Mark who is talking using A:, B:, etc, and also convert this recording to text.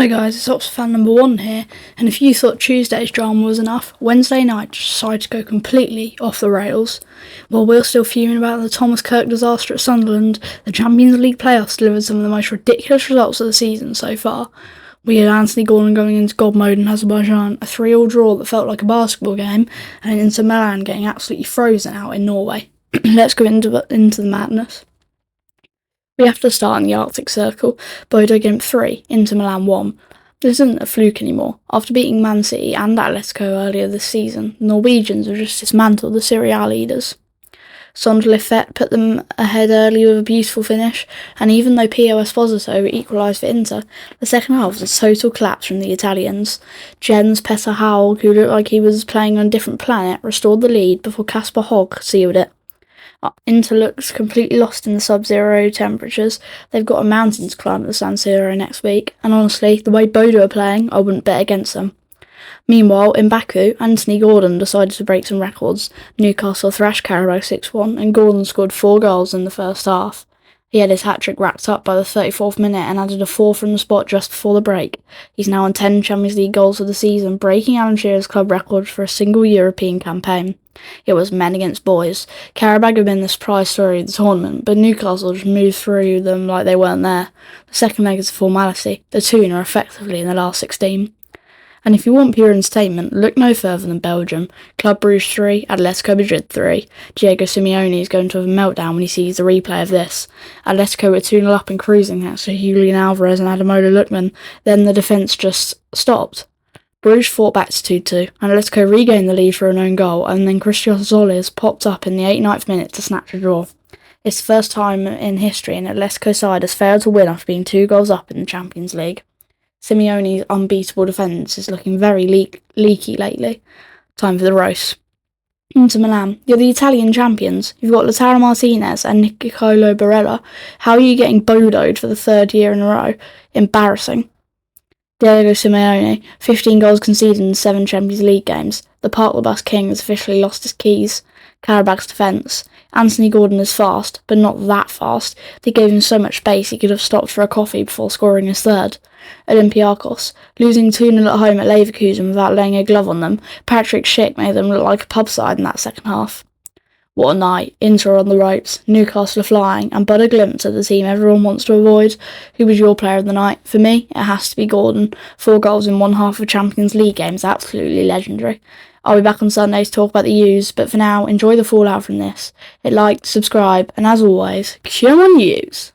A: Hi guys, it's Ops fan number 1 here, and if you thought Tuesday's drama was enough, Wednesday night decided to go completely off the rails. While we're still fuming about the Thomas Kirk disaster at Sunderland, the Champions League playoffs delivered some of the most ridiculous results of the season so far. We had Anthony Gordon going into God mode in Azerbaijan, a 3-3 draw that felt like a basketball game, and Inter Milan getting absolutely frozen out in Norway. Let's go into the madness. We have to start in the Arctic Circle. Bodo Glimt 3, Inter Milan 1. This isn't a fluke anymore. After beating Man City and Atletico earlier this season, the Norwegians have just dismantled the Serie A leaders. Sondre Liffet put them ahead early with a beautiful finish, and even though Pio Esposito equalised for Inter, the second half was a total collapse from the Italians. Jens Petter Haug, who looked like he was playing on a different planet, restored the lead before Kasper Hogg sealed it. Inter looks completely lost in the sub-zero temperatures. They've got a mountain to climb at the San Siro next week, and honestly, the way Bodo are playing, I wouldn't bet against them. Meanwhile, in Baku, Anthony Gordon decided to break some records. Newcastle thrashed Karabakh 6-1, and Gordon scored 4 goals in the first half. He had his hat-trick wrapped up by the 34th minute and added a 4 from the spot just before the break. He's now on 10 Champions League goals for the season, breaking Alan Shearer's club record for a single European campaign. It was men against boys. Karabakh had been the surprise story of the tournament, but Newcastle just moved through them like they weren't there. The second leg is a formality. The Toon are effectively in the last 16. And if you want pure entertainment, look no further than Belgium. Club Brugge 3, Atletico Madrid 3. Diego Simeone is going to have a meltdown when he sees the replay of this. Atletico were 2-0 up and cruising thanks to Julian Alvarez and Ademola Lookman. Then the defence just stopped. Bruges fought back to 2-2, and Atletico regained the lead for an own goal, and then Christian Solis popped up in the 89th minute to snatch a draw. It's the first time in history an Atletico side has failed to win after being 2 goals up in the Champions League. Simeone's unbeatable defence is looking very leaky lately. Time for the roast. Inter Milan, you're the Italian champions. You've got Lautaro Martinez and Nicolo Barella. How are you getting Bodoed for the 3rd year in a row? Embarrassing. Diego Simeone, 15 goals conceded in 7 Champions League games. The Parklebus King has officially lost his keys. Karabakh's defence. Anthony Gordon is fast, but not that fast. They gave him so much space he could have stopped for a coffee before scoring his 3rd. Olympiacos, losing 2-0 at home at Leverkusen without laying a glove on them. Patrick Schick made them look like a pub side in that second half. What a night. Inter on the ropes, Newcastle are flying, and but a glimpse at the team everyone wants to avoid. Who was your player of the night? For me, it has to be Gordon. 4 goals in one half of a Champions League game is absolutely legendary. I'll be back on Sunday to talk about the U's, but for now, enjoy the fallout from this. Hit like, subscribe, and as always, come on U's!